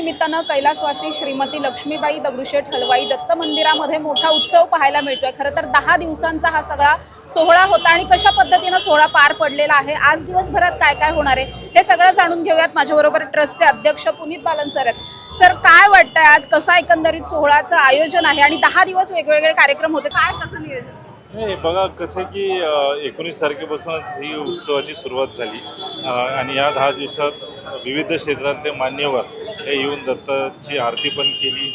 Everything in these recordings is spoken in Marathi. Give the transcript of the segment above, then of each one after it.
निमित्तानं कैलासवासी श्रीमती लक्ष्मीबाई दगडूशेठ हलवाई दत्त मंदिरामध्ये मोठा उत्सव पाहायला मिळतोय। खरं तर 10 दिवसांचा हा सगळा सोहळा होता आणि कशा पद्धतीने सोहळा पार पडलेला आहे, आज दिवसभरात काय काय होणार आहे हे सगळं जाणून घेऊयात। माझ्याबरोबर ट्रस्टचे अध्यक्ष पुनीत बालन सर आहेत। सर, काय वाटतंय आज कसा एकंदरीत सोहळ्याचं आयोजन आहे आणि 10 दिवस वेगवेगळे कार्यक्रम होते, काय कसं नियोजन? नाही बघा कसं की 19 तारखेपासूनच ही उत्सवाची सुरुवात झाली आणि या 10 दिवसात विविध क्षेत्रातले मान्यवर हे येऊन दत्ताची आरती पण केली,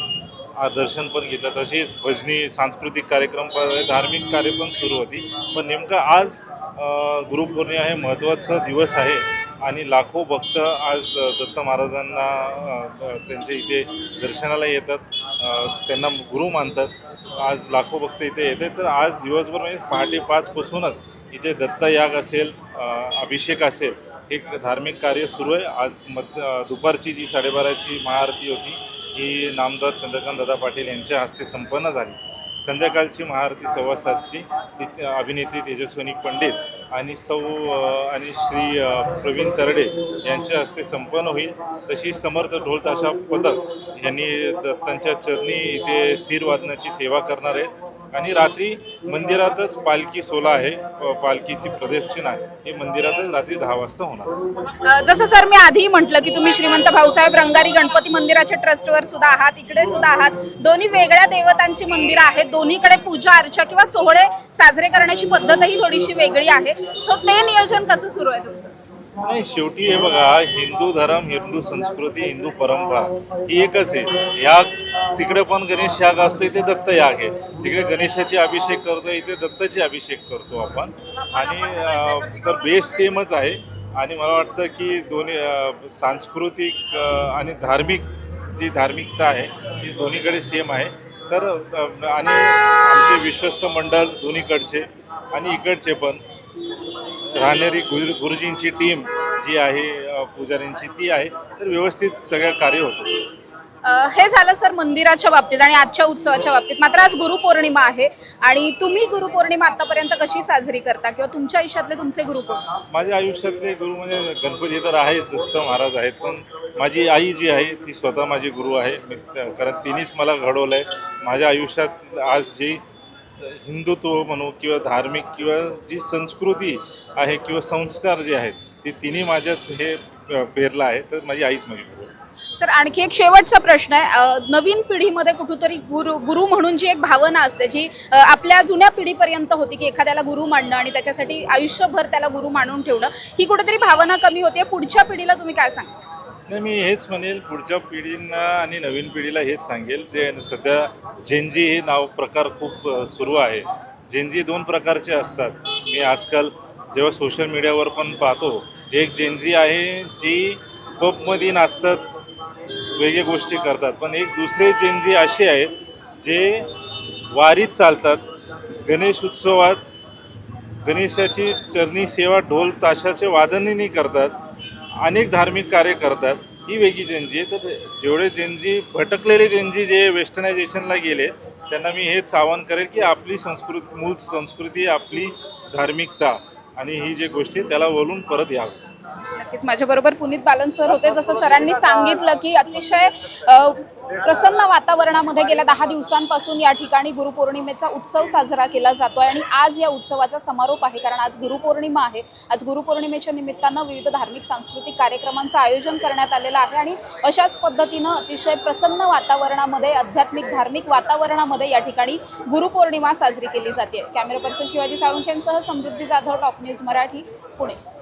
दर्शन पण घेतलं, तसेच भजनी सांस्कृतिक कार्यक्रम धार्मिक कार्य पण सुरू होती। पण नेमकं आज गुरुपौर्णिमा हे महत्त्वाचा दिवस आहे आणि लाखो भक्त आज दत्त महाराजांना त्यांच्या इथे दर्शनाला येतात, त्यांना गुरु मानतात। आज लाखो भक्त इथे येते, तर आज दिवसभर म्हणजे पहाटे 5 पासूनच इथे दत्तयाग असेल, अभिषेक असेल, एक धार्मिक कार्य सुरू आहे। आज दुपारची जी 12:30ची महाआरती होती ही नामदार चंद्रकांत दादा पाटील यांच्या हस्ते संपन्न झाली। संध्याकाळची महाआरती 7:15ची ती अभिनेत्री तेजस्विनी पंडित आणि आणि श्री प्रवीण तरडे यांच्या हस्ते संपन्न होईल। तशी समर्थ ढोल ताशा पथक यांनी दत्तांच्या चरणी इथे स्थिर वादनाची सेवा करणार आहे आणि रात्री मंदिरातच पालखी सोहळा आहे, पालखीची प्रदक्षिणा आहे, हे मंदिरातच रात्री 10 वाजता होणार। जसं सर मी आधी म्हटलं की तुम्ही श्रीमंत भाऊसाहेब रंगारी गणपती मंदिराच्या ट्रस्टवर सुद्धा आहात, इकडे सुद्धा आहात, दोन्ही वेगळ्या देवतांची मंदिरं आहेत, दोन्हीकडे पूजा अर्चा किंवा सोहळे साजरे करण्याची पद्धतही थोडीशी वेगळी आहे, तर ते नियोजन कसं सुरू आहे तुमचं? नाही, शेवटी हे बघा, हिंदू धर्म, हिंदू संस्कृती, हिंदू परंपरा ही एकच आहे। या तिकडे पण गणेश याग असतो, इथे दत्त याग आहे, तिकडे गणेशाचे अभिषेक करतो, इथे दत्ताचे अभिषेक करतो आपण, आणि तर बेस सेमच आहे। आणि मला वाटतं की दोन्ही सांस्कृतिक आणि धार्मिक जी धार्मिकता आहे ती दोन्हीकडे सेम आहे। तर आणि आमचे विश्वस्त मंडळ दोन्हीकडचे आणि इकडचे पण राहणारी गुरुजींची टीम जी आहे पुजाऱ्यांची ती आहे, तर व्यवस्थित सगळं कार्य होतं। हे झालं सर मंदिराच्या बाबतीत आणि आजच्या उत्सवाच्या बाबतीत। मात्र आज गुरुपौर्णिमा आहे आणि तुम्ही गुरुपौर्णिमा आतापर्यंत कशी साजरी करता किंवा तुमच्या आयुष्यातले तुमचे गुरु कोण? माझ्या आयुष्यातले गुरु म्हणजे गणपती तर आहेच, दत्त महाराज आहेत, पण माझी आई जी आहे ती स्वतः माझी गुरु आहे, कारण तिनेच मला घडवलं आहे। माझ्या आयुष्यात आज जी हिंदुत्व म्हणू किंवा धार्मिक किंवा जी संस्कृती आहे किंवा संस्कार जे आहेत ते तिन्ही माझ्यात हे पेरलं आहे, तर माझी आईच माझी गुरु। सर, आणखी एक शेवटचा प्रश्न आहे, नवीन पिढीमध्ये कुठेतरी गुरु म्हणून जी एक भावना असते जी आपल्या जुन्या पिढीपर्यंत होती की एखाद्याला गुरु मानणं आणि त्याच्यासाठी आयुष्यभर त्याला गुरु मानून ठेवणं, ही कुठेतरी भावना कमी होते। पुढच्या पिढीला तुम्ही काय सांगा? नाही, मी हेच म्हणेल, पुढच्या पिढींना आणि नवीन पिढीला हेच सांगेल, जे सध्या जेनजी हे नाव प्रकार खूप सुरू आहे। जेनजी 2 प्रकारचे असतात। मी आजकाल जेव्हा सोशल मीडियावर पण पाहतो, एक जेनजी आहे जी पबमध्ये नाचतात, वेगळ्या गोष्टी करतात, पण एक दुसरे जेनजी असे आहेत जे वारीत चालतात, गणेश उत्सवात गणेशाची चरणी सेवा ढोल ताशाचे वादनाने करतात, अनेक धार्मिक कार्य करतात, ही वेगळी जेनजी आहे। तर जेवढे जेनजी भटकलेले जेनजी जे वेस्टर्नायझेशनला गेले त्यांना मी हेच आवाहन करेल की आपली संस्कृती, मूळ संस्कृती, आपली धार्मिकता आणि ही जी गोष्टी त्याला वळून परत यावं। नक्कीच माझ्याबरोबर पुनीत बालन सर होते। जसं सरांनी सांगितलं की अतिशय प्रसन्न वातावरणामध्ये गेल्या 10 दिवसांपासून या ठिकाणी गुरुपौर्णिमेचा उत्सव साजरा केला जातोय आणि आज या उत्सवाचा समारोप आहे, कारण आज गुरुपौर्णिमा आहे। आज गुरुपौर्णिमेच्या निमित्तानं विविध धार्मिक सांस्कृतिक कार्यक्रमांचं आयोजन करण्यात आलेलं आहे आणि अशाच पद्धतीनं अतिशय प्रसन्न वातावरणामध्ये, आध्यात्मिक धार्मिक वातावरणामध्ये या ठिकाणी गुरुपौर्णिमा साजरी केली जाते। कॅमेरा पर्सन शिवाजी साळुंखेंसह समृद्धी जाधव, टॉप न्यूज मराठी, पुणे।